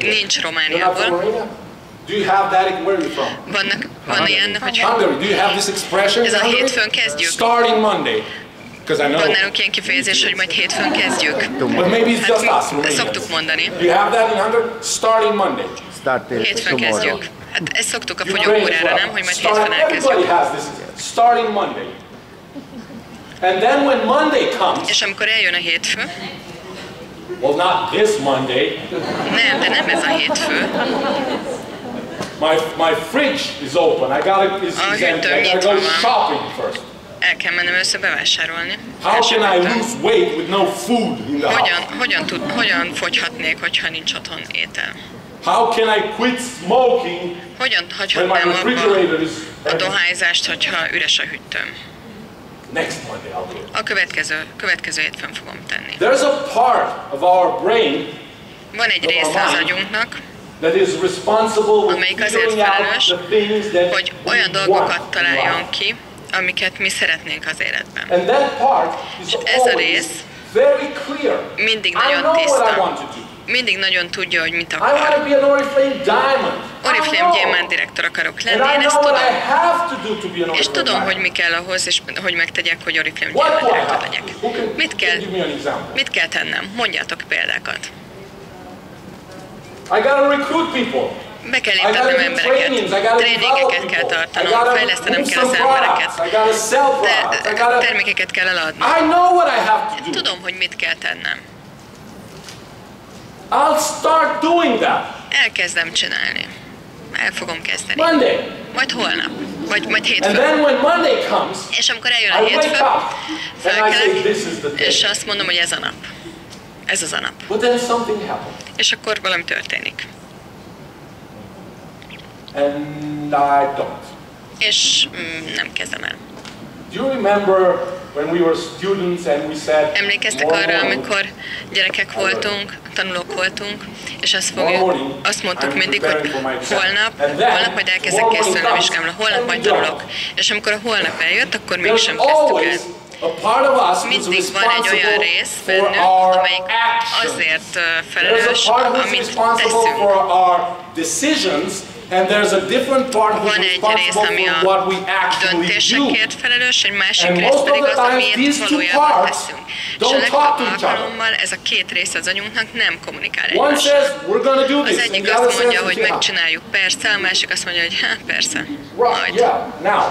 nincs Romániából. Do you have that? Where are you from? Van ilyen, hogy Hungary. Do you have this expression? ez a hétfőn kezdjük. Starting Monday. Because I know. Van nálunk ilyen kifejezés, hogy majd hétfőn kezdjük. But maybe it's just us, Romanians. Szoktuk mondani. Do you have that in Hungary? Starting Monday. Hétfőn kezdjük. Hát ezt szoktuk a fogyókúrára, nem? Hogy majd hétfőn elkezdjük. Everybody has this. Starting Monday. And then when Monday comes. És amikor eljön a hétfő. Well, not this Monday. Nem, de nem ez a hétfő. My fridge is open. I gotta go shopping first. El kell mennem össze bevásárolni. How can I lose weight with no food in the house? Hogyan fogyhatnék, hogyha nincs otthon étel? How can I quit smoking Hogyan when my hagyhatnám refrigerator is a dohányzást, hogyha üres a hűtőm? Next Monday I'll do it. A következő hétfőn fogom tenni. There's a part of our brain Van egy része az agyunknak, that is responsible with amelyik azért figuring out felelős, the things that hogy we olyan dolgokat want in találjon life. ki, amiket mi szeretnénk az életben. And that part is És ez a always rész very clear. mindig I know nagyon what I tiszta. want to do. Mindig nagyon tudja, hogy mit I want to akar. be an Oriflame diamond. Oriflame gyémánt direktor akarok And lenni, én I ezt know what I tudom. have to do to be an És Oriflame tudom, hogy diamond. mi kell ahhoz, és hogy megtegyek, hogy Oriflame What gyémánt do I direktor have? legyek. Who can Mit kell, give me an example? mit kell tennem? Mondjátok példákat. I gotta recruit people. Be kell léptetnem embereket, tréningeket kell tartanom, fejlesztenem kell az embereket, termékeket kell eladnom. I know what I have to do. Tudom, hogy mit kell tennem. I'll start doing that. Elkezdem csinálni. El fogom kezdeni. Monday. Majd holnap. Vagy majd And hétfőn. then when Monday comes, És amikor eljön a I wake hétfő, up and I say felkelek, this is the day. és azt mondom, hogy ez a nap. Ez az a nap. But then something happens. És akkor valami történik. And I don't. És nem kezdem el. Do you remember when we were students and we said, Emlékeztek arra, amikor gyerekek voltunk, tanulók voltunk, és azt mondtuk mindig, hogy holnap majd elkezdek készülni a vizsgámra, holnap majd tanulok. És amikor a holnap eljött, akkor mégsem kezdtük el. Mindig van egy olyan rész bennünk, amelyik azért felelős, amit teszünk. And there's a different part who's Van egy rész, responsible ami for a what we actually do. döntésekért felelős, egy másik And rész most of pedig the az, time, amiért these two valójában parts teszünk. És a don't legtöbb talk to each other. alkalommal ez a két rész az agyunknak nem kommunikál One egymással. says, we're going to do Az this, and egyik the other azt mondja, says, hogy yeah. megcsináljuk, persze, a másik azt mondja, hogy persze, Right, majd. yeah, now.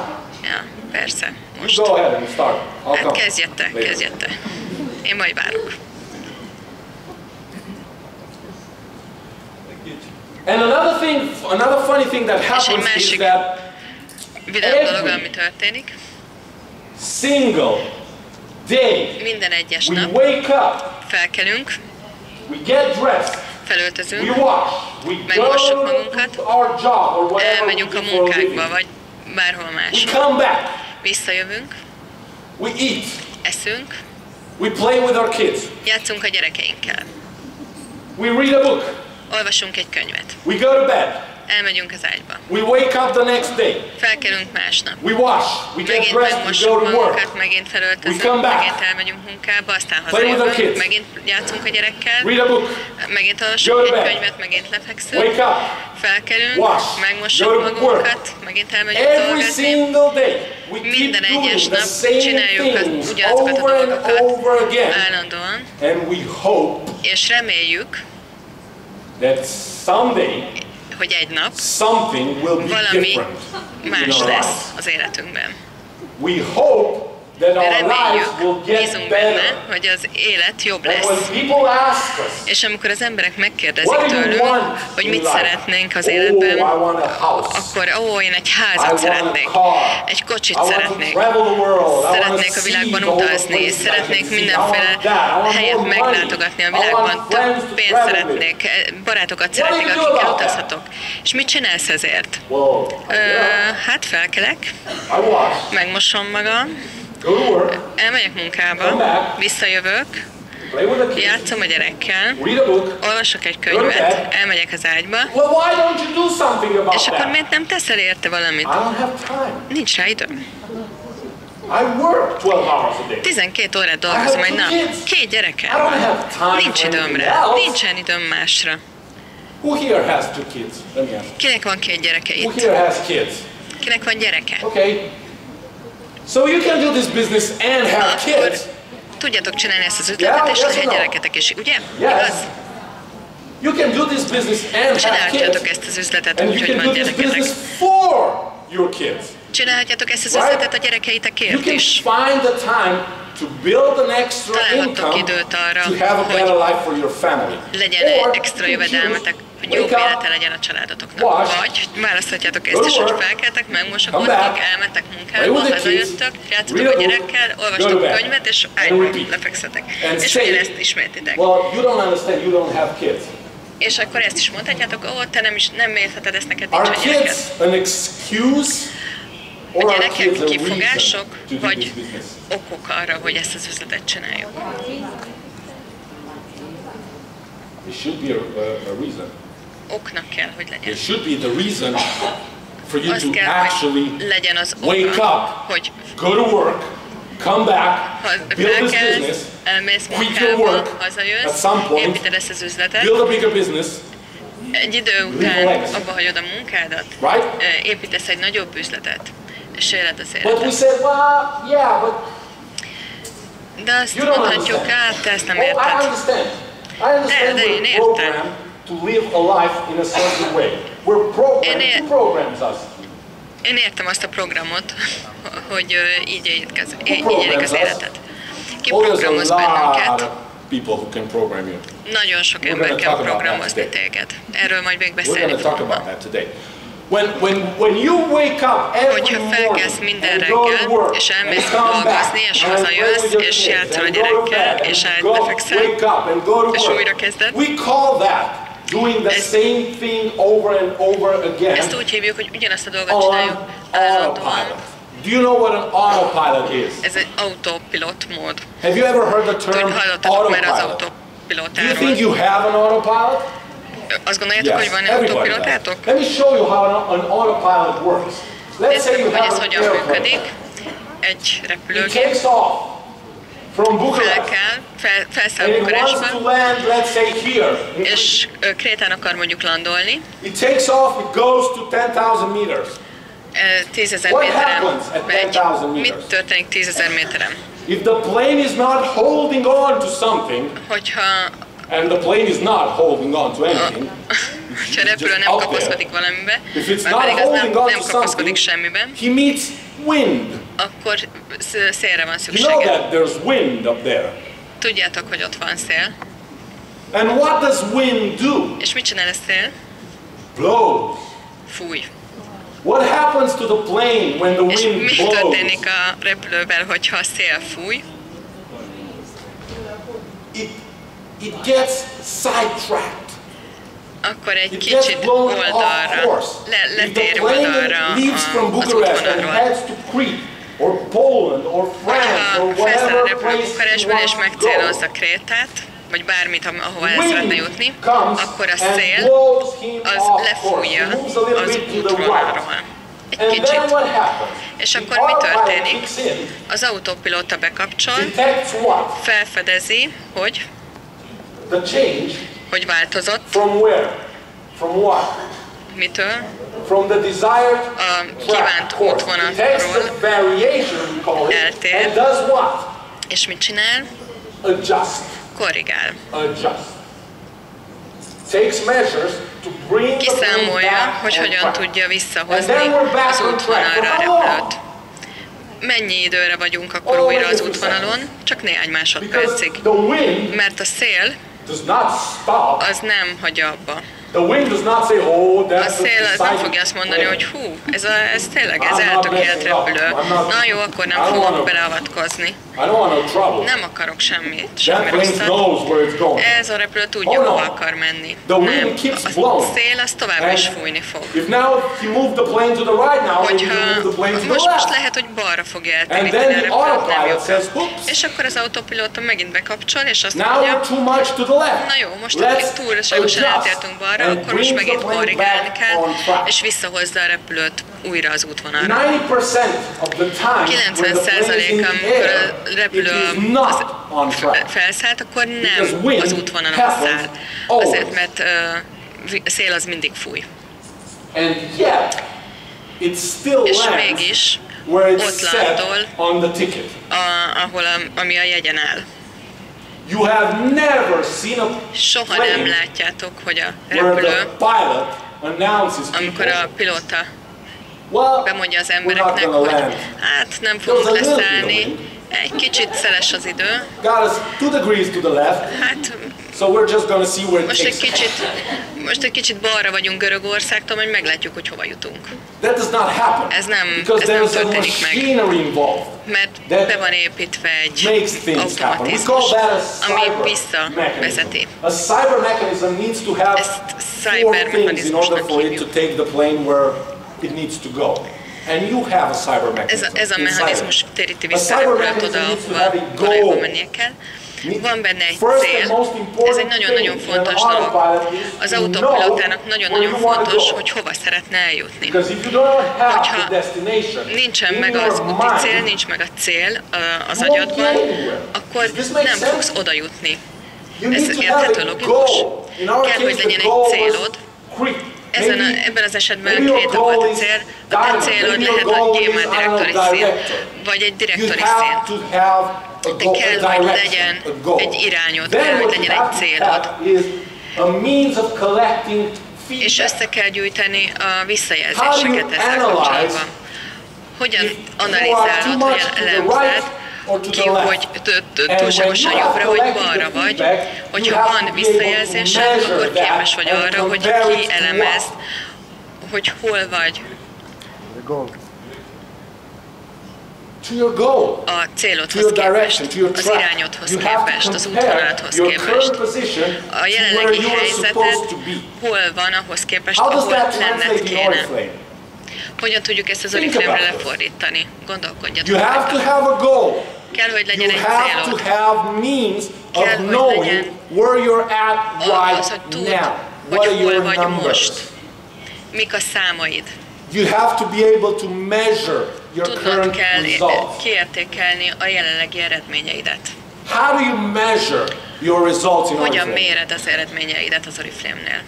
Ja, persze, You most. go ahead and start. I'll Hát come kezdjette. Én majd várok. And another funny thing that happens is that vidám dolog, ami történik. Single day Minden egyes we nap wake up, felkelünk, we get dressed, felöltözünk, we wash, we megmossuk go magunkat, to our job or whatever we elmegyünk do a for a munkákba, living. vagy bárhol We máshol. come back, Visszajövünk, we eat, eszünk, we play with our kids, játszunk a gyerekeinkkel, we read a book, olvasunk egy könyvet, we go to bed, elmegyünk az ágyba, we wake up the next day, felkelünk másnap, we wash, we get megint dressed, we go megmossuk to work, magunkat, megint We felöltözünk, come back. megint elmegyünk munkába, aztán Play with our hazajövünk, kids. megint játszunk a gyerekkel, read a book, megint Go olvasunk to egy bed. könyvet, megint lefekszünk, wake up, felkelünk, Wash. megmossuk Go to magunkat, megint elmegyünk every dolgozni, single day. We keep minden egyes doing the nap same csináljuk things ugyanazokat a over and dolgokat over again, állandóan, and we hope és reméljük, that someday hogy egy nap something will be valami different in más our lesz lives. az életünkben. We hope that our lives Reméljük, will get bízunk benne, better. hogy az élet jobb And lesz. when people ask us, És amikor az emberek megkérdezik what do you tőlünk, want hogy in mit life? szeretnénk az Oh, életben, I want a house. akkor én egy I házat want szeretnék, a car. egy kocsit I want to szeretnék, travel the world. I szeretnék want to a világban see all the utazni, places I szeretnék can see. I mindenféle want that. I want helyet more money. meglátogatni a I want világban, friends több to pénzt travel szeretnék, barátokat What do szeretnék, you do akikkel about that? utazhatok. És mit csinálsz ezért? Well, Hát felkelek, I wash, megmosom magam, go to work, elmegyek munkába, visszajövök, play with the kids, játszom a gyerekkel, read a book. olvasok egy könyvet, elmegyek az ágyba, Well, why don't you do something about és akkor that? miért nem teszel érte valamit? I don't have time. Nincs rá időm. I work 12 hours a day. 12 órát dolgozom egy nap. 2 I don't gyerekem have van. time Nincs for időm anything rá. else. Nincsen időm másra. Who here has two kids? Let me ask. Kinek van 2 gyereke Who itt? here has kids? Kinek van gyereke? Okay. So you can do this business and have Akkor kids. tudjátok csinálni ezt az üzletet, és lehet gyereketek is, ugye? Yes. Igaz? You can do this business and have Csinálhatjátok kids. ezt az üzletet And úgy, you hogy can van do this gyereketek. business for your kids. Csinálhatjátok ezt az Right? üzletet a You gyerekeitekért can is. find the time to build an extra Találhattok income időt arra, to have a better hogy life for your family. legyen Or extra you jövedelmetek, hogy choose, jobb wake up, élete legyen a családotoknak. wash, Vagy választhatjátok go ezt to is, hogy work, felkeltek, come megmosakodtok, back, elmentek play munkába, with the kids, hazajöttök, játszotok read a a book, gyerekkel, go to olvastok bed, könyvet, és and ágyba repeat. lefekszetek. And És say, ugyanezt ismétitek. well, you don't understand, you don't have kids. És akkor ezt is mondhatjátok, ó, te nem értheted, ezt neked Are nincs a gyereked. kids an excuse or A are gyerekek kids a reason kifogások, to do vagy this business? okok arra, hogy ezt az üzletet csináljuk. It should be a reason. Oknak kell, hogy legyen. It should be the reason for you Az to kell, actually hogy legyen az wake oka, up, hogy go to work, come back, ha build this felkelsz, business, elmész quit your munkába, work at hazajössz, some point, építed ezt az üzletet, build a bigger business, egy idő leave a után legacy. abba hagyod a munkádat, right? építesz egy nagyobb üzletet, és éled az But we életet. said, well, yeah, but De azt you don't mondhatjuk, understand. hát te ezt nem Oh, I érted. understand. I understand De én we're értem. programmed to live a life in a certain way. We're programmed, Én who programs us? Én értem azt a programot, hogy így élik programs az us? életet. Ki Oh, there's a programoz lot bennünket? of people who can program you. Nagyon sok We're ember gonna kell talk about programozni that today. téged. Erről majd még We're beszélni going to talk fogunk. about that today. When you wake up every Hogyha felkelsz morning minden and go to reggel, work és and elmész come back dolgozni, és and play hazajössz, with your és kids játszol a and go to gyerekkel, bed és and ágyba fekszel, wake up and go to és work, újra kezded. we call that doing the Ezt- same thing over and over again Ezt úgy hívjuk, hogy ugyanazt a dolgot on csináljuk állandóan. autopilot. Do you know what an autopilot is? Ez egy autopilot mód. Have you ever heard the term Hallottatok már az autopilot? Do you autopilotáról? think you have an autopilot? Azt gondoljátok, hogy van egy everybody does. autopilotátok? Let me show you how an autopilot works. Let's say Nézzük, you hogy have ez an hogyan airplane. működik. Egy It repülőgép takes off from Bucharest felszáll and it wants to Bukarestbe, land, let's say here. és Krétán akar mondjuk landolni. It takes off, it goes to 10,000 meters. 10.000 What méteren happens at megy. 10,000 meters? Mit történik 10.000 méteren? If the plane is not holding on to something, Hogyha and the plane is not holding on to anything, a repülő nem kapaszkodik valamibe, if it's már not pedig az holding on nem to kapaszkodik something, semmiben, he meets wind. akkor szélre van You know szüksége. that there's wind up there. Tudjátok, hogy ott van szél. And what does wind do? És mit csinál a szél? Blows. Fúj. What happens to the plane when the És wind mi blows? történik a repülővel, hogyha a szél fúj? It gets sidetracked. Akkor egy It gets kicsit blown off oldalra, course. If the letér plane oldalra leaves from az Bucharest and útvonalról. heads to Crete or Poland or France or Ha felszáll a whatever repülő place he Bukarestből és wants to megcélozza go, Krétát, vagy bármit, ahova el szeretne wind jutni, comes akkor a and szél blows him az off course. lefújja He moves a little az bit to the right. útvonalról. Egy And then kicsit. what happens? És The akkor mi autopilot történik? kicks in, Az autópilóta bekapcsol, detects what? felfedezi, hogy The change változott, from where? From what? mitől, From the desired a track kívánt course. It takes útvonalról the variation, we call it, eltér. and does what? és mit csinál? Adjust. Korrigál. Adjust. Takes measures to bring the plane Kiszámolja, back hogy on hogyan track. tudja And visszahozni then we're back az on track. útvonalra a For how long? repülőt. Mennyi időre vagyunk akkor újra az útvonalon? Csak néhány Because másodpercig. the wind Mert a szél does not stop. az nem hagyja abba. The wind does not say, oh, A that's the szél az nem decided fogja azt mondani, plane. hogy hú, ez tényleg, ez eltökélt repülő. Na jó, akkor nem fogok beleavatkozni. I don't want no trouble. Nem akarok semmit, That semmi plane rosszat. knows where it's going. Ez a repülő tudja, Oh, no. hova akar menni. The wind Nem, keeps a blowing. szél az továbbra is And fújni fog. If now he moved the plane to the right now, maybe Hogyha he moved the plane to the most left. lehet, hogy balra fogja And eltéríteni a then the repülőt, nem autopilot jobbra. says, oops, És akkor az autopilóta megint bekapcsol, és azt now mondja, we're too much to the left. na jó, most Let's akkor túlságosan adjust eltértünk balra, and akkor most bring the megint plane korrigálni back kell, on track. és visszahozza a repülőt újra az útvonalra. 90% of the time, when the plane is in 90%-a, the amikor air, a it repülő is not on track. felszállt, akkor Because nem wind az útvonalon happens száll. always. Azért, mert szél az mindig fúj. And yet, it still És lands mégis where it's ott set landol, on the ticket. ami a jegyen áll. You have never seen a Soha nem plane látjátok, hogy a where the repülő, pilot announces amikor people, a pilóta well, bemondja az we're not embereknek, gonna hogy land. hát nem There was fogunk a little bit of leszállni, wind. egy kicsit szeles az idő, Got us 2 degrees to the left, hát so we're just gonna see where it takes us. most egy kicsit balra vagyunk Görögországtól, hogy meglátjuk, hogy hova jutunk. That does not happen. Ez nem Because there's a történik meg. machinery involved. Mert That be van építve egy makes things happen. We call automatizmus, that a ami cyber visszavezeti. mechanism. A cyber mechanism needs to have Ezt 4 cyber things in order mechanizmusnak for it to hívjuk. take the plane where it needs to go. And you have a cyber mechanism. Ez a in mechanizmus cyber. téríti A vissza a cyber repülőt mechanism oda, needs to have a ahova valójában goal. mennie kell. Van benne egy First and cél, most ez important egy nagyon-nagyon thing in fontos an dolog. autopilot is Az to autópilotának know nagyon-nagyon where you wanna fontos, go. hogy hova szeretne eljutni. Because if you don't have Hogyha the destination nincsen in meg your az úti mind, cél, nincs meg a cél az you won't agyadban, get anywhere. akkor Does this make nem sense? fogsz oda jutni. You Ez need to érthető, have a logikus? goal. In our Kell, hogy case, legyen the egy goal was célod. Crete. Ebben az esetben maybe your Kréta volt goal a is cél, a te diamond. célod Maybe your lehet a goal is, gyémánt I don't know, direktori szín, director. vagy egy You direktori have szín. to have a De goal, kell, a hogy direction, legyen a goal. egy irányod, Then kell, hogy what you legyen have egy to célod. have is a means of collecting És feedback. össze kell gyűjteni a How do you visszajelzéseket ezzel analyze kapcsolatban. Hogyan if you are too analizálod, much hogyan to the elemzed right or to ki, the left? hogy And túlságosan when you have jobbra vagy collected balra the vagy, feedback, hogyha you have van to be visszajelzésed, able to measure akkor képes that vagy and arra, hogy compare it to kielemezd, what? hogy hol vagy To your goal, a to célodhoz your képest, direction, to your az track. irányodhoz You have képest, to az compare útvonalathoz your képest. current position A to where jelenlegi you are helyzeted supposed to be. hol van ahhoz képest, How does ahol that lenned translate in kéne. Oriflame? Hogyan tudjuk ezt az Think Oriflame-re about this. lefordítani? Gondolkodjatok You have to rajta. have a goal. Kell, hogy legyen You egy have to célod. have means Kell, of hogy knowing legyen where you're at ahhoz, hogy right tudd, now. What are hogy hol your vagy numbers? most. Mik a számaid. You have to be able to measure your Tudnod current kell results. kiértékelni a jelenlegi eredményeidet. How do you measure your results in Hogyan Oriflame? méred az eredményeidet az Oriflame-nél?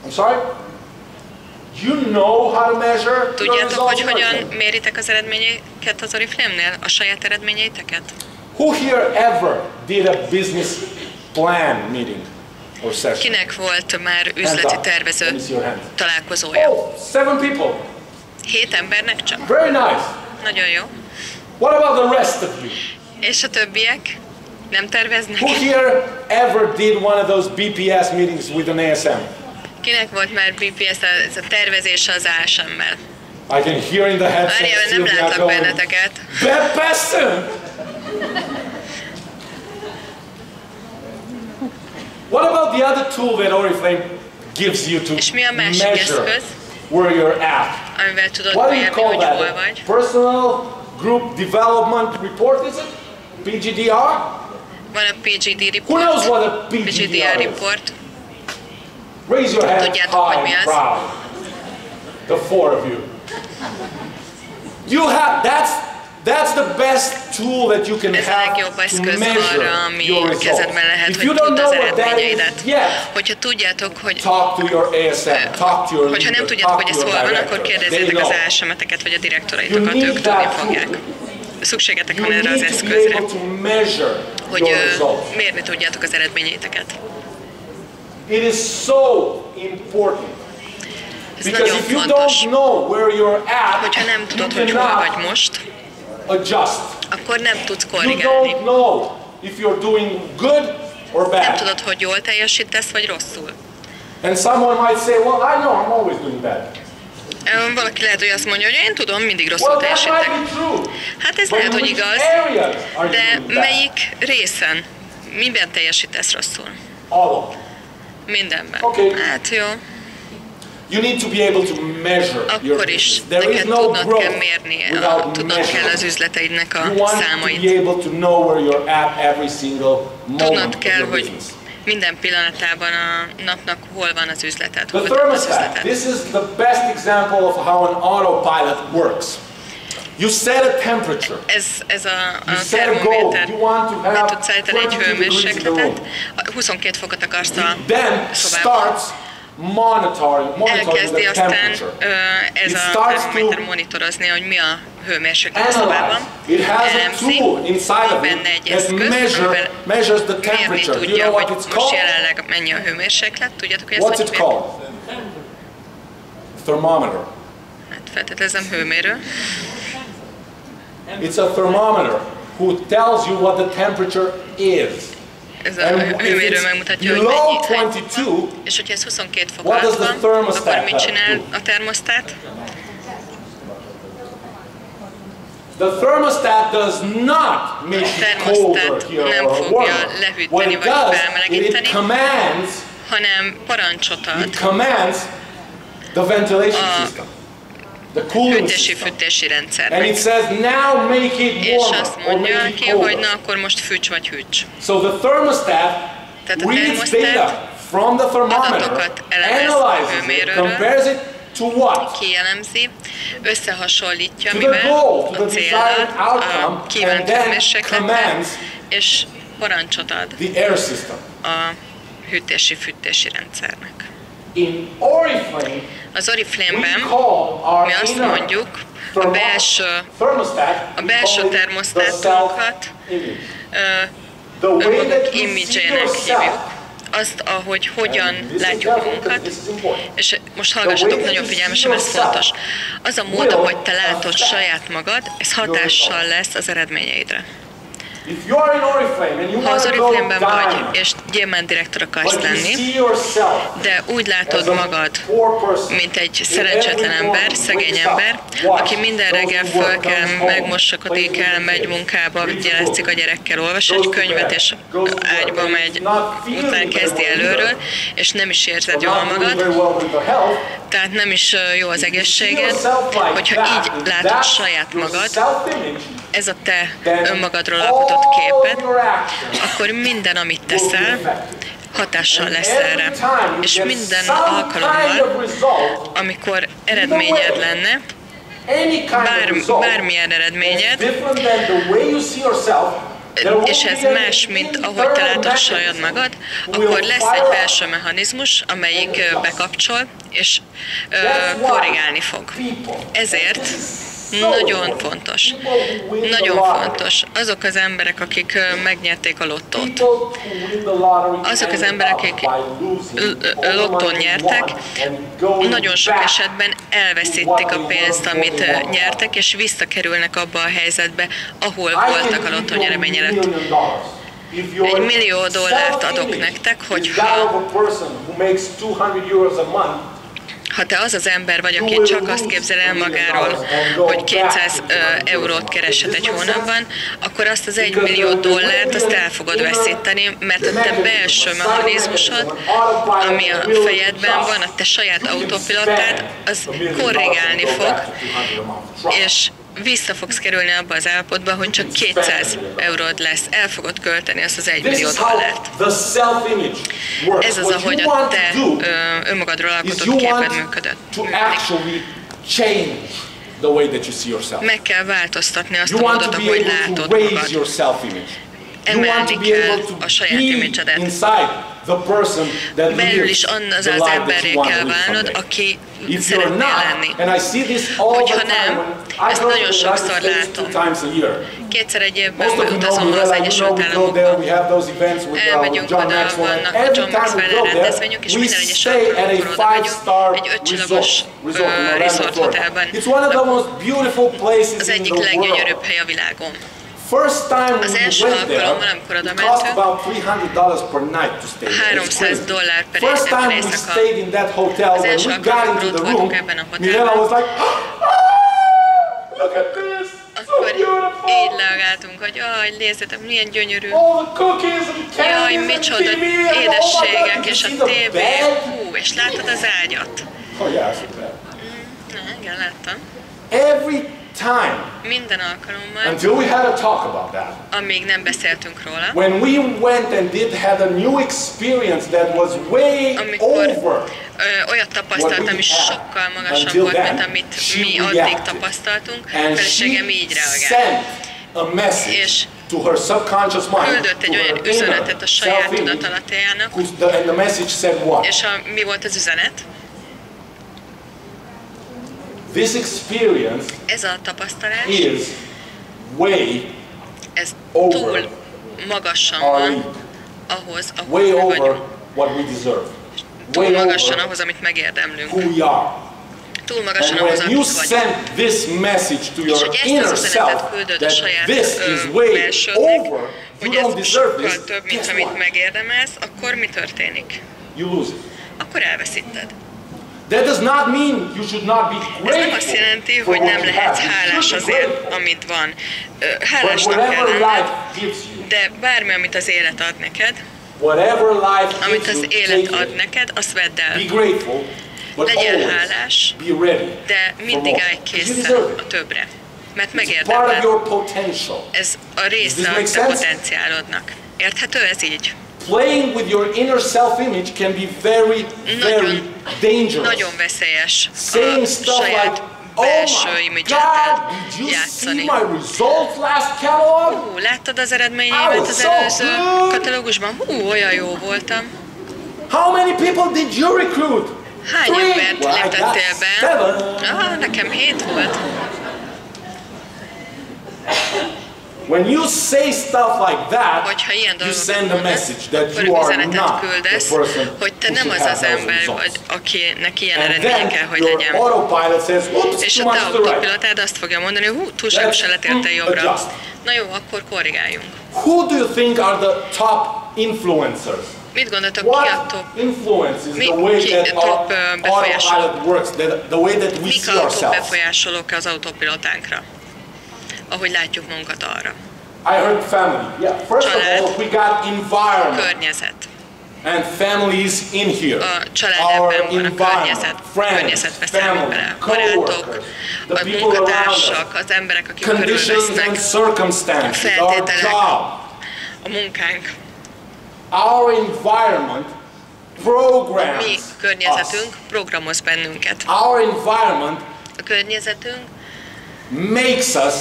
I'm sorry? You know how to measure your Tudjátok, results hogy in hogyan Oriflame? méritek az eredményeket az Oriflame-nél? A saját eredményeiteket? Who here ever did a business plan meeting or session? Kinek volt már Hands üzleti up. tervező Let me see your hand. találkozója? Oh, 7 people. 7 embernek csak? Very nice. Nagyon jó. What about the rest of you? És a többiek? Nem terveznek? Who here ever did one of those BPS meetings with an ASM? Kinek volt már BPS, ez a tervezés az ASM-mel? I can hear in the headset Várjál, nem Sylvia látlak going, benneteket. that person! What about the other tool that Oriflame gives you to És mi a másik measure eszköz, where you're at? amivel tudod What do you mérni, call hogy hol that? vagy? Personal Group Development Report, is it? PGDR? Van a PGD Who knows report. what a PGDR PGDR is? report. Raise your hand Tudjátok, hogy high mi and az? proud. The 4 of you. You have, that's the best tool that you can Ez a have legjobb to eszköz measure arra, ami your a results. kezedben lehet, If hogy you don't tudd know az what that eredményeidet. is yet, Hogyha tudjátok, hogy talk to your ASM, talk to your hogyha leader, nem tudjátok, talk hogy to ez your hol van, director. akkor They kérdezzétek az know. ASM-eteket, vagy a You direktoraitokat, need ők tudni that fogják. tool. Szükségetek You van erre az need to be eszközre, able to measure hogy your results. mérni tudjátok az eredményeiteket. It is so important. Ez Because nagyon if you fontos. don't know where you're at, Hogyha nem you tudod, hogy hol cannot vagy most, adjust. akkor nem tudsz You korrigálni. don't know if you're doing good or Nem bad. tudod, hogy jól teljesítesz, vagy rosszul. And someone might say, well, I know I'm always doing bad. Valaki lehet, hogy azt mondja, hogy én tudom, mindig rosszul Well, that teljesítek. might be true. Hát ez But lehet, in hogy which igaz, areas are de you doing bad? melyik részen? Miben teljesítesz rosszul? All of them. Mindenben. Oké. Hát jó. You need to be able to measure your Akkor is business. There is neked no tudnod kell growth mérni, without tudnod kell az measuring. üzleteidnek a You want to be számait. able to know where you're at every single moment Tudnod of kell, your hogy business. minden pillanatában a napnak hol van az üzleted, The hol van az thermostat. üzleted. This is the best example of how an autopilot works. You set a temperature. Ez a You set a goal. termométer. You want to Be have tudsz állítani egy 22 degrees in the hőmérsékletet. room. 22 fokot akarsz a Then szobában. starts monitoring Elkezdi the aztán temperature. ez It a starts termométer to monitorozni, hogy mi a hőmérséklet a analyze. szobában. It has a Elemzi, tool inside van of benne it egy that eszköz, amivel measures the mérni temperature. You tudja, know what hogy it's most called? jelenleg mennyi a hőmérséklet. Tudjátok, hogy What's ezt it hogy called? Thermometer. Hát feltételezem hőmérő. It's a thermometer who tells you what the temperature is. Ez a And if hőmérő it's megmutatja, hogy below mennyi 22, és hogyha ez 22 fok what does alatt the van, thermostat akkor mit csinál do? a termosztát? The thermostat does not make it colder termosztát here nem or fogja warmer. What lehűteni it vagy does, felmelegíteni, it commands parancsot ad the ventilation system, the cooling system. hűtési And rendszernek. it says now make it És warmer azt or mondja make it ki, hogy colder. na akkor most fűts vagy hűts. So the thermostat Tehát a reads termosztát data from the thermometer, adatokat elemez analyzes it, hőmérőről, compares it to what? Kielemzi, összehasonlítja, To the mivel goal, to a the céllal desired outcome, a and kívánt then hőmérsékletre, commands és parancsot ad the air system. a hűtési-fűtési rendszernek. In Oriflame, Az we Oriflame-ben call our mi azt inner mondjuk, a belső thermostat, we call it the termosztátunkat self-image. The way önmagunk that you see imidzsének yourself, hívjuk, azt, ahogy hogyan and listen látjuk carefully, magunkat, this is important. és most hallgassatok nagyon figyelmesen, ez fontos. Az a mód, ahogy te látod saját magad, ez hatással lesz az eredményeidre. If you are in Oriflame and you Ha want az to go Oriflame-ben vagy, diamond, és gyémánt direktor akarsz but you lenni, see yourself de úgy látod as a magad, poor person, mint egy who szerencsétlen every ember, morning szegény wakes up, ember, watch aki minden those reggel who work, föl kell, comes home, megmosakodik plays el, with megy the kids, munkába, reads a gyalászik a book, gyerekkel, olvas goes egy to könyvet, bed, és goes to work, ágyba and megy, not feeling után very kezdi well előről, either, és nem is érzed or jól not doing magad, very well with the health. tehát nem is jó az If you see egészséged, yourself like hogyha that, így if látod that's saját your magad, self-image, ez a te then önmagadról alkotott all képed, your actions akkor minden, amit will be teszel, affected. hatással lesz Every erre. time you És get minden some kind alkalommal, of result, amikor eredményed lenne, any kind of result, bármilyen eredményed, that's different than the way you see yourself, there won't és ez be an más, mint ahogy te látod sajad magad, akkor lesz egy belső mechanizmus, amelyik bekapcsol, és korrigálni fog. Ezért nagyon fontos, azok az emberek, akik megnyerték a lottót, azok az emberek, akik lottón nyertek, nagyon sok esetben elveszítik a pénzt, amit nyertek, és visszakerülnek abba a helyzetbe, ahol voltak a lottó nyeremény előtt. $1 millió adok nektek, hogyha ha te az az ember vagy, aki csak azt képzel el magáról, hogy 200 eurót kereshet egy hónapban, akkor azt az $1 millió azt el fogod veszíteni, mert a te belső mechanizmusod, ami a fejedben van, a te saját autopilotád, az korrigálni fog, és vissza fogsz kerülni abba az állapotba, hogy csak 200 euród lesz. El fogod költeni azt az $1 millió. Ez az, ahogy a te önmagadról alkotott képed működik. Meg kell változtatni azt a módot, ahogy látod magad. Emelni kell a saját imidzsedet. Belül is az az emberré kell válnod, aki szeretnél lenni. Hogyha nem, ezt nagyon sokszor látom. Kétszer egy évben utazom az Egyesült Államokba. Elmegyünk oda, vannak a John Maxwell rendezvényünk, és minden egyes alkalommal oda megyünk, egy 5 csillagos resort hotelben. Az egyik leggyönyörűbb hely a világon. Az első alkalommal, amikor oda mentünk, $300 per éjszaka. Az első alkalommal ott voltunk ebben a hotelben. Akkor így reagáltunk, hogy jaj, nézzétek, milyen gyönyörű. Jaj, micsoda édességek, és a tévé. Hú, és látod az ágyat? Oh, yeah, I see that. Igen, láttam. Every time, minden alkalommal, until we had a talk about that, amíg nem beszéltünk róla, when we went and had a new experience that was way over olyat tapasztaltam, és sokkal magasabb volt, mint amit mi addig tapasztaltunk. Feleségem így reagált. És küldött egy olyan üzenetet a saját tudatalatiának, és mi volt az üzenet? This experience ez a tapasztalás is way ez over túl magasan our van need, ahhoz, way ahol over vagyunk. what we deserve, Túl way magasan over ahhoz, amit megérdemlünk. who we are. Túl magasan And ahhoz, when you amit vagyunk. send this message to És your hogy ezt inner az üzenetet self küldöd a that saját this is way belsődnek, over, hogy you don't ez deserve this, sokkal több, mint guess amit what? megérdemelsz, akkor mi történik? You lose it. Akkor elveszíted. That does not mean you should not be Ez nem azt grateful jelenti, for hogy what nem you lehetsz have. You hálás should be azért, grateful. amit van. But Hálásnak kell whatever lenned, life gives you, de bármi, amit az élet ad neked, whatever life amit gives az you, élet take ad it. neked, azt vedd el. Be grateful, but Legyél always hálás, be ready de for mindig more. állj 'Cause you készen deserve it. a többre. Mert It's part of megérdemled. your potential. Ez a Does része this a make te sense? potenciálodnak. Érthető ez így? Playing with your inner self-image can be very, very dangerous. Nagyon veszélyes Saying a stuff like, saját oh belső my imidzsettel God, did you see játszani. my results last catalog? Láttad az eredményeimet az előző katalógusban? Olyan jó voltam. How many people did you recruit? Hány 3. embert Well, I got léptettél be? 7. Nekem 7 volt. When you say stuff like that, Hogyha ilyen you dolgokat send a mondasz, message that akkor you are üzenetet not the küldesz, person hogy te who nem should az have az those ember results. vagy, akinek ilyen And eredménye then kell, hogy your legyen. autopilot says, oops, És too a te much to write. autopilotád azt fogja mondani, hogy túlságosan letértél jobbra. adjust. Na jó, akkor korrigáljunk. Who do you think are the top influencers? Mit gondoltok, ki a What top? influences Mi- the way ki that top, our befolyásoló? autopilot works, the way that we Mik see a top ourselves? befolyásolók az autopilotánkra? Ahogy látjuk magunkat arra. I heard family. Yeah. First of Család. all, we got environment. Környezet. And families in here. A család Our ebben van, a environment, friends, környezetbe számít family, bele. Barátok, coworkers, the a people around us, munkatársak, az emberek, akik conditions körülvesznek, and circumstances, our feltételek. job, a munkánk, our environment programs mi us. környezetünk programoz bennünket. Our environment A környezetünk makes us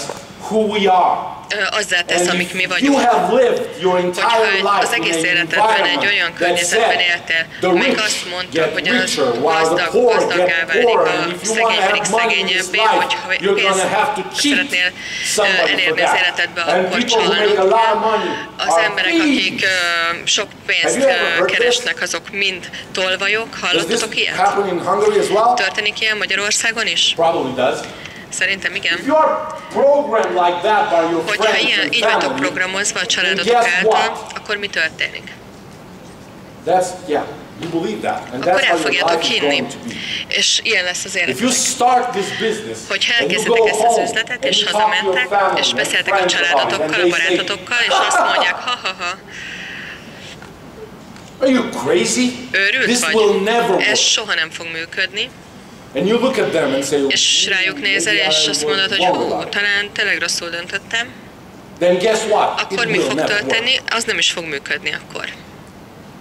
who we are. azzá tesz, And amik mi if you vagyunk. have lived your entire Hogyha az life in egész an életedben egy environment olyan that környezetben said éltél, the amelyik rich azt mondta, get hogy az richer while the gazdag poor gazdaggá get válik, poorer, a and if you want szegény to pedig have money in this szegényebbé, life, hogyha you're pénzt gonna have to cheat szeretnél somebody for elérni az that. életedbe, And akkor people who make a csalnod lot of kell. money Az are emberek, thieves. akik sok pénzt Have you ever heard keresnek, azok mind tolvajok. Does this Hallottatok ilyet? happen in Hungary as well? Történik ilyen Magyarországon is? Probably does. Szerintem igen. If you are programmed like that by your Hogyha friends and így vagytok family, programozva a then családotok guess által, what? akkor mi történik? You believe that, and Akkor that's el how your fogjátok life is hinni. going to be. És ilyen lesz az If you életetek. start this business, Hogyha and you elkezditek go ezt az home, üzletet, and és you talk to your hazamentek, family és and beszéltek a friends about it, családotokkal, and a they say, barátotokkal, és azt mondják, ha-ha-ha, are you crazy? őrült This will never vagy? Ez work. soha nem fog működni. And you look at them and say, És rájuk nézel, maybe és I azt was mondod, hogy wrong hú, about it. talán tényleg rosszul döntöttem. Then guess what? Akkor It mi will fog never történni? work. Az nem is fog működni akkor.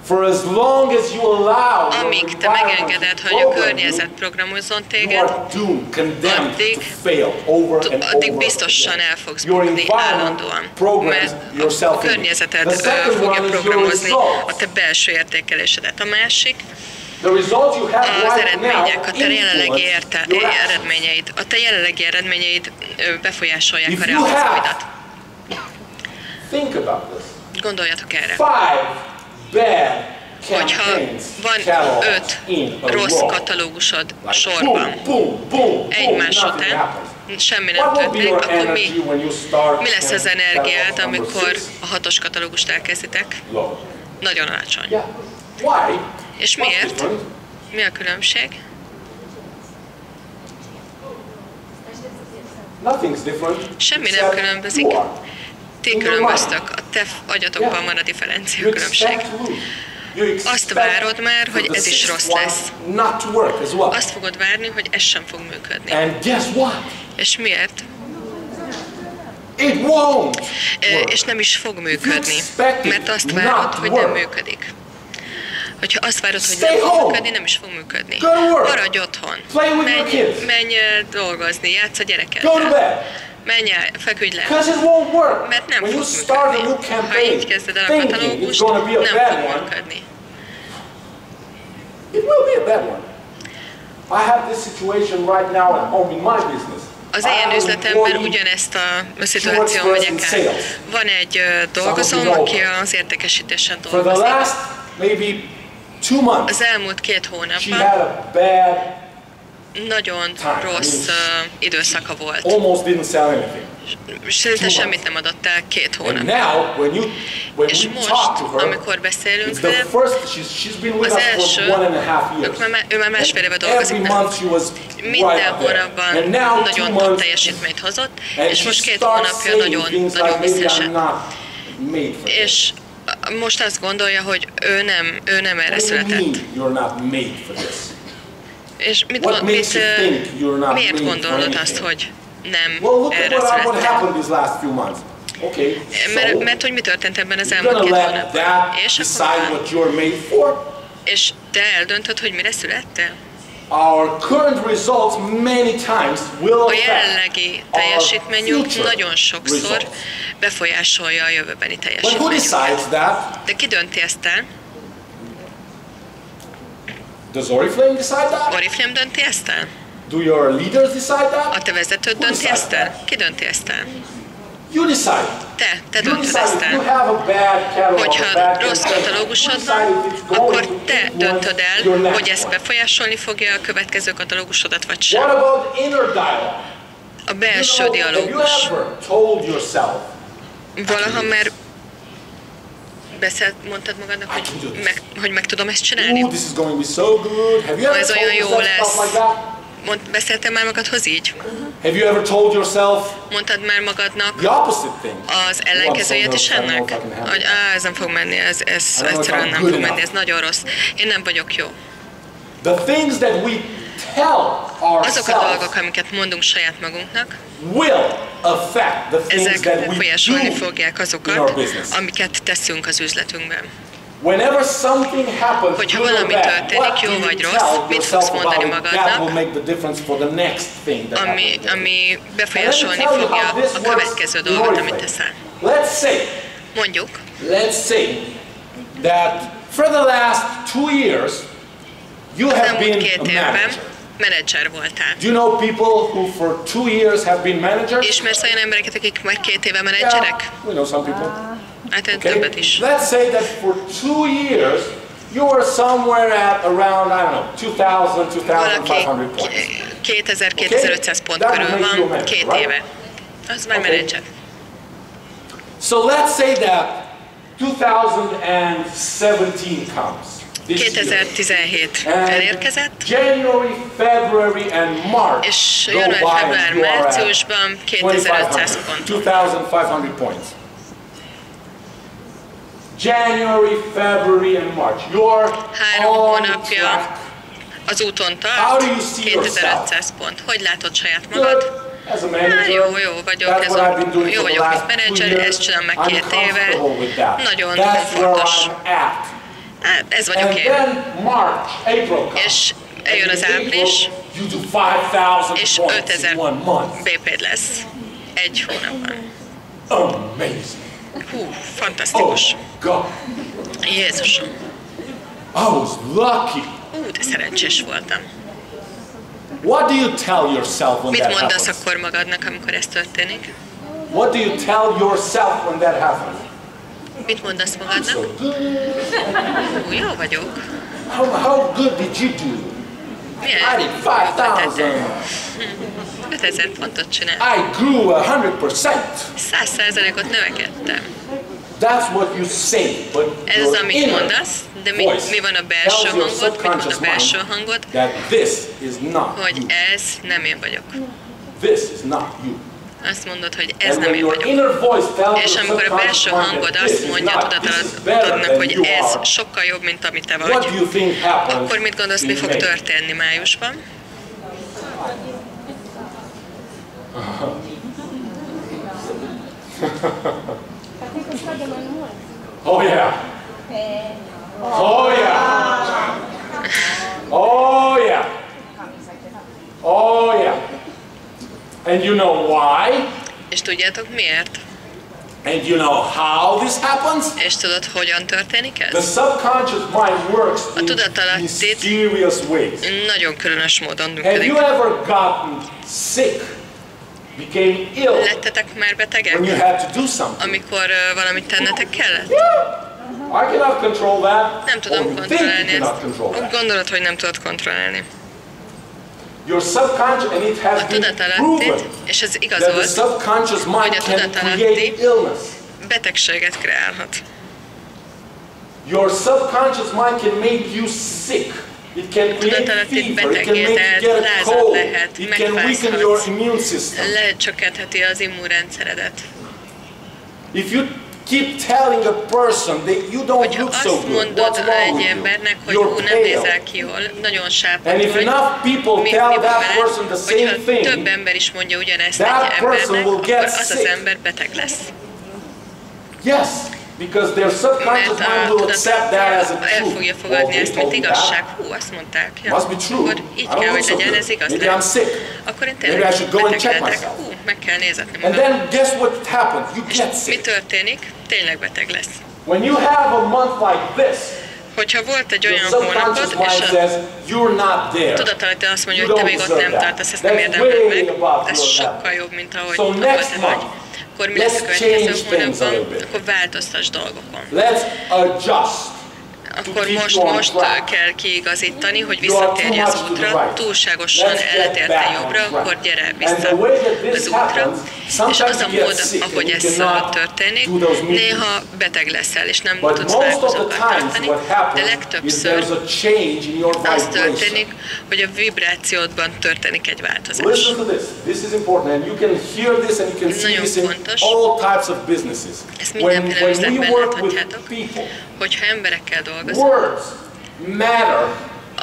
For as long as you allow your Amíg te environment megengeded, to hogy a program környezet you, programozzon you téged, are doomed, condemned addig- to fail over and addig over biztosan again. el fogsz Your bukni environment állandóan, programs mert your a self-image. környezeted The second fogja one is your programozni results. a te belső értékelésedet. A másik, The results you have az right eredmények, now a te jelenlegi influence your actions. eredményeid. A te jelenlegi eredményeid befolyásolják If a you have- reakcióidat. Think about this. Gondoljatok erre. 5 bad Hogyha campaigns van catalogs 5 in a rossz row, katalógusod like sorban, boom, boom, boom, egymás nothing után, happens. semmi nem What will be történik, your akkor energy when you start mi lesz az and energiád, catalog number amikor 6? a 6-os katalógust elkezditek? Low. Nagyon alacsony. Yeah. Why? És What's miért? different? Mi a különbség? Nothing's different. Semmi nem except különbözik. you are. Ti különböztök, a te agyatokban van a differencia különbség. Azt várod már, hogy ez is rossz lesz. Not to work as well. Azt fogod várni, hogy ez sem fog működni. And guess what? És miért? It won't És nem is fog működni, expect it mert azt not várod, to hogy nem work. működik. Hogyha azt várod, hogy Stay nem fog home. működni, nem is fog működni. Go to work. Maradj otthon. Play with your kids. Menj dolgozni, játsz a Go to gyerekeddel. bed. Menj el, feküdj le. Because it won't work. Mert nem When you fog start a new működni. Ha campaign, így kezded el a thinking it's katalógust, going to be a nem bad fog one, működni. it will be a bad one. I have this situation right now at home in my business. Az én üzletemben ugyanezt a szituáción megyek át. Van egy dolgozóm, aki az értékesítésen For the dolgozik. last maybe 2 months, Az elmúlt 2 she hónapban had a bad, nagyon rossz időszaka volt. almost didn't sell anything. Szinte semmit nem adott el 2 And hónapban. now, when És we most, talk to her, amikor beszélünk it's the vele, first, she's been with az us első, for 1.5 years. ő már másfél éve And dolgozik every nálunk. month she was Minden right there. hónapban And now 2 nagyon top months, teljesítményt hozott, and és she most 2 starts hónapja saying nagyon, things nagyon like, maybe I'm visszaesett. not made for this. És most azt gondolja, hogy ő nem erre What do you született. mean you're not made for this? És What makes you think you're not miért made for gondolod anything? azt, hogy nem Well, look at erre what született? happened these last few months. Okay, so Mert hogy mi történt ebben az you're elmúlt gonna 2 let hónapban. that És decide akkor what you're made for? és te eldöntöd, hogy mire születtél? Our current results many times will A affect jelenlegi our teljesítményünk future nagyon sokszor results. befolyásolja a jövőbeni But who teljesítményünket. decides that? De ki dönti ezt el? Does Oriflame decide that? Oriflame dönti ezt el? Do your leaders decide A that? te vezetőd Who dönti decides ezt el? Ki dönti ezt el? You decide. Te You döntöd decide ezt if you el. have a bad catalog, a Hogyha bad rossz campaign, katalógusod you decide van, if it's going akkor to te influence döntöd your el, next hogy ezt one. befolyásolni fogja a következő katalógusodat, vagy What sem. about inner dialogue? A belső Have you dialógus. ever told yourself, Valaha már mondtad magadnak, hogy meg tudom ezt csinálni? ooh, this is going to be so good? Have you ever Ez told olyan jó yourself lesz. stuff like that? Beszéltél már magadhoz így? Have you ever told yourself Mondtad már magadnak the opposite thing? az ellenkezőjét is I don't know ennek? if I can handle Hogy it. ez nem fog menni, ez know if egyszerűen I'm nem good fog menni, enough. ez nagyon rossz. Én nem vagyok jó. The things that we tell Azok a ourselves dolgok, amiket mondunk saját magunknak, will affect the things ezek that we befolyásolni do fogják in azokat, our business. amiket teszünk az üzletünkben. Whenever something happens, Hogyha good or valami bad, történik, what jó do you vagy rossz, tell mit fogsz yourself mondani about it? magadnak? That will make the difference for the next thing that happens. Ami befolyásolni fogja a következő dolgot, amit teszel. Mondjuk, Let's say that for the last 2 years you az have elmúlt been 2 a évben manager. menedzser voltál. Do you know people who for 2 years have been managers? Ismersz olyan embereket, akik már 2 éve menedzserek? we know some people. Hát én Okay? többet is. Let's say that for 2 years you were somewhere at around, I don't know, 2,000, 2,500 Valaki points. 2000-2500 pont That körül would make you a van, manager, 2 right? éve. Az már Okay. menedzser. So let's say that 2017 comes. This year. 2017 And elérkezett, January, February and March és go január, by február, and you are at márciusban 2500 pont. 2,500 points. January, February and March. You're 3 on hónapja track. az úton How do tart, you see 2500 pont. Hogy látod saját magad? Good. As a manager, Hát jó vagyok, that's what I've been doing jó for the vagyok, last mint 2 menedzser, years. ezt csinálom meg I'm 2 éve. comfortable with that. Nagyon That's where komfortos. I'm at. Hát ez vagyok And én. then March, April comes. És eljön az And in április, April, you do 5,000 és points 5000 in 1 month. BP-d lesz. Egy hónapban. Amazing. Hú, Oh fantasztikus. God. Jézusom. I was lucky. De szerencsés voltam. What do you tell yourself when Mit that mondasz happens? akkor magadnak, amikor ez történik? What do you tell yourself when that happens? Mit mondasz So magadnak? good. Jó vagyok. How good did you do? Milyen? I did 5,000. 5000 pontot csinál. I grew 100%. 100%-ot növekedtem. That's what you say, but Ez az, your amit inner mondasz, de mi voice van a belső tells your hangod? Mit mond a subconscious belső mind hangod? that this is not Hogy you. ez nem én vagyok. This is not you. Azt mondod, hogy ez And nem when én your vagyok. inner voice tells És your amikor a belső subconscious mind hangod that this azt is mondja not, this is better tudatodnak, than hogy you ez are, sokkal jobb, mint amit te what vagy, do you think happens akkor mit gondolsz, mi in fog May? történni májusban? Oh yeah. Oh yeah. Oh yeah. Oh yeah. And you know why? És tudjátok miért? And you know how this happens? És tudod, hogyan történik The ez? subconscious mind works A in tudatalattit mysterious ways. nagyon különös módon Have működik. you ever gotten sick? Became ill Lettetek már betegek? when you had to do something? Amikor valamit tennetek kellett? I cannot control that. Nem Or tudom you think kontrollálni you ezt. cannot control Úgy that. gondolod, hogy nem tudod kontrollálni. Your subconscious, and it has A been tudatalattit, proven és ez that the igazolt, subconscious mind hogy a can tudatalatti create illness. betegséget kreálhat. Your subconscious mind can make you sick. It can create Tudatalattit fever. It can make beteggé you tehet, get a lázad cold. lehet, It can weaken your megfázhatsz, immune system. lecsökkentheti az immunrendszeredet. If you keep telling a person that you don't Hogyha look so azt good, mondod what's wrong egy with embernek, hogy you? You're nem nézel pale. ki jól, nagyon sápadt And if vagy, enough people mi tell van that veled? person the same Hogyha thing, több ember is mondja ugyanezt that egy person embernek, will akkor get az az sick. ember beteg lesz. Yes, because their subconscious Mert mind a will accept that as a tudat el truth. fogja Well, fogadni they ezt, mint told me igazság. that. Hú, azt mondták. Ja, Must be true. akkor I így don't kell, look hogy so legyen, good. ez igaz Maybe lehet. I'm sick. Akkor én Maybe I tényleg should go and beteg check lehetek. myself. Hú, meg kell nézetni And magam. then guess what happens? You És get mi sick. történik? Tényleg beteg lesz. When you have a month like this, Hogyha volt egy the olyan subconscious hónapod, és mind a says, you're not there. tudatalatti azt mondja, You hogy te don't még ott deserve nem that. tartasz, ezt nem That's érdemled way meg, above ez your sokkal level. jobb, mint ahogy So ahol next te vagy. month, Akkor mi lesz a let's következő change things a little hónapban? bit. Akkor változtass dolgokon. Let's adjust. Akkor keep most you on track. kell kiigazítani, hogy You are visszatérj too az much to the útra, right. túlságosan Let's get eltértél back on jobbra, track. akkor gyere And vissza the way that this az útra. happens, És sometimes az a you get mód, sick and ahogy you ez cannot történik, do those meetings. néha beteg leszel, és nem But tudsz most of the találkozókat times tartani, what de happens is legtöbbször there's a change in your az vibration. történik, hogy a vibrációdban történik egy változás. Listen to this. This is important, and you can hear this and you can see Nagyon this in fontos. all types of businesses. Ezt When mindenféle we üzletben work with láthatjátok. people, Hogyha emberekkel dolgozol, words matter,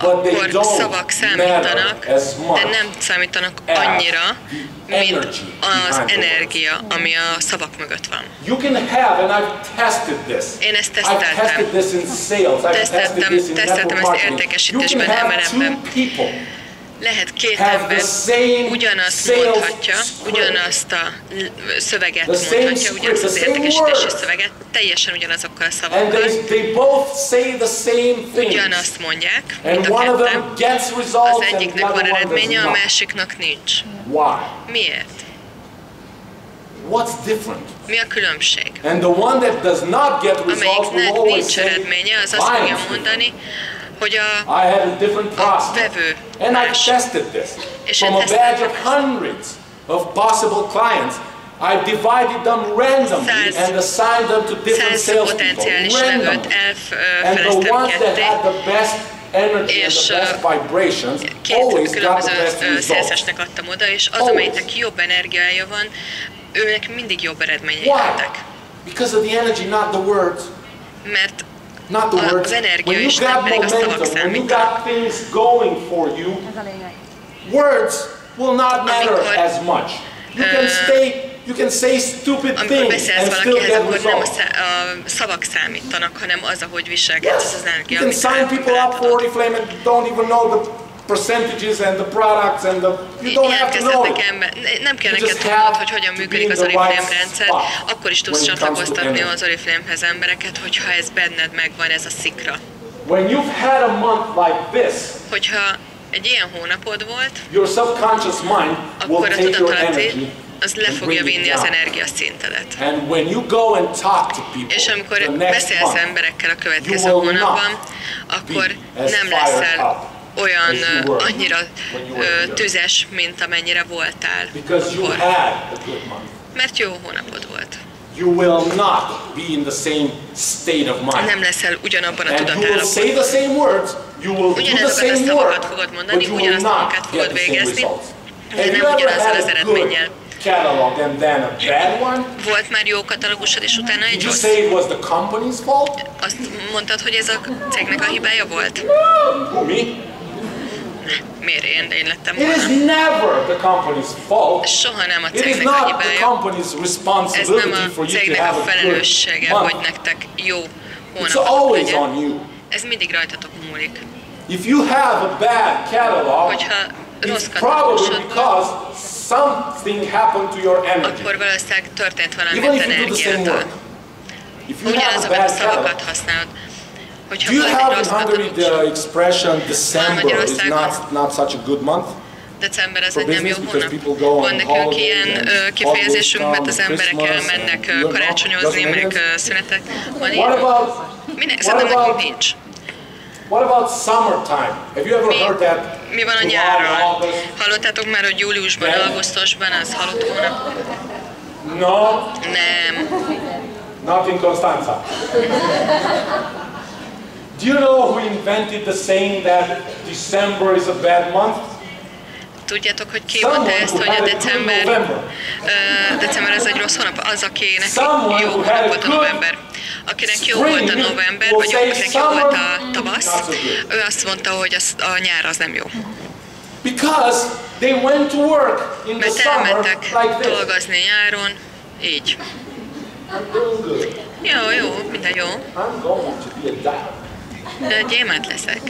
but they akkor don't szavak matter számítanak, as de much nem számítanak as annyira, the mint energy az behind the words. energia, ami a szavak mögött van. You can have, and I've tested this. Én ezt I've tested teszteltem. this in sales. I've tested this in Teszteltem network ezt marketing. You értékesítésben, can have MLM-ben. two people Lehet két have ember the same ugyanazt sales mondhatja, script. ugyanazt a szöveget The same mondhatja, script, ugyanazt az the same értékesítési words. szöveget, teljesen ugyanazokkal a And szavakkal, they both say the same things. ugyanazt mondják, And mind a one of ketten. them gets Az results and the egyiknek van other one does eredménye, a not. másiknak nincs. Why? Miért? What's different? Mi a különbség? And the one that does not get results will Amelyiknek always nincs say, eredménye, az azt fogja "Mine's mondani, hogy a I had a different process. vevő And I más. tested this. És From én a badge teszteltem of ezt. hundreds of possible clients, I divided them randomly and assigned them to different 100 salespeople. potenciális vevőt Randomly. And the elfeleztem ones that ketté, had the best energy and És, the best vibrations két always got the különböző best results. szélszesnek adtam oda, és az, Always. amelyiknek jobb energiája van, őnek mindig jobb eredményei Why? lettek. Because of the energy, not the words. Mert Not the words. az energia When you is, nem got pedig a szavak momentum, when you számítanak. got things going for you, words will not matter Amikor, as much. You can say stupid amikor things beszélsz and still valakihez, get akkor nem results. a szavak számítanak, hanem az, ahogy viselkedsz, az az energia, You can amit sign people up for Oriflame and don't even know the percentages and the products and the. You don't have to know it. Nem kell You neked just tudnod, have hogy hogyan to be működik in az the right Oriflame rendszer, spot akkor is tudsz when it comes to csatlakoztatni energy. az Oriflamehez embereket, hogyha ez benned megvan, ez a szikra. When you've had a month like this, Hogyha egy ilyen hónapod volt, your subconscious mind will akkor a take your tudatalatti energy az le and fogja bring it vinni az down. energiaszintedet. And when you go and talk to people És amikor the next beszélsz month, emberekkel a következő you will hónapban, not akkor be as nem fired leszel up olyan as you were annyira when you were here. tüzes, mint amennyire voltál because you akkor. had a good month. Mert jó hónapod volt. You will not be in the same state of mind. Nem leszel ugyanabban a And you will tudatállapotban. say the same words, you will do the Ugyanazokat a same szavakat work, fogod but mondani, you will ugyanazt a munkát not fogod get the same végezni, results. de Have nem you ever ugyanazzal az had a eredménnyel. good catalog and then a bad one? Volt már jó katalógusod, és utána Did egy you rossz? say it was the company's fault? Azt mondtad, hogy ez a cégnek a hibája volt? Who, me? Miért én lettem It is volna. never the company's fault. Soha nem a It is cégnek a not the hibája. company's Ez nem responsibility a for you to cégnek have a a good felelőssége, hogy month. nektek jó It's hónapotok always legyen. on you. Ez mindig rajtatok múlik. If you have a bad catalog, Hogyha rossz it's probably katalógusod van, because something happened to your energy. akkor valószínűleg történt valami Even az if you do the same energiától. work. If you have a Ugyanazokat a bad catalog, szavakat használod. Hogyha do you van egy have in rossz Hungary the katalógusod, expression December is Magyarországon. not such a good month? december az For egy nem jó business, because hónap. people go on Van nekünk holidays ilyen and kifejezésünk, mert holidays az come, emberek Christmas, elmennek and you're not. karácsonyozni, Doesn't meg it? szünetek. Van What ilyen? about Szerintem nekünk about nincs. what about summertime? Have you ever heard that? Mi van a July, nyárral? August? Hallottátok már, hogy júliusban, Nem. augusztusban az halott hónap? No, Nem. not in Constanza. Do you know who invented the saying that December is a bad month? Tudjátok, hogy ki mondta ezt, hogy a december az egy rossz hónap? Az, akinek jó hónap volt a november. Akinek jó volt a november, vagy akinek jó volt a tavasz, ő azt mondta, hogy a nyár az nem jó. Because they went to work in the Mert summer elmentek like this. dolgozni nyáron, így. I'm doing good. Jó, minden jó. I'm going to be a diamond. De gyémánt leszek.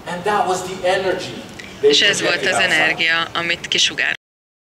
And that was the energy they És ez volt projected az outside. energia, amit kisugároztak.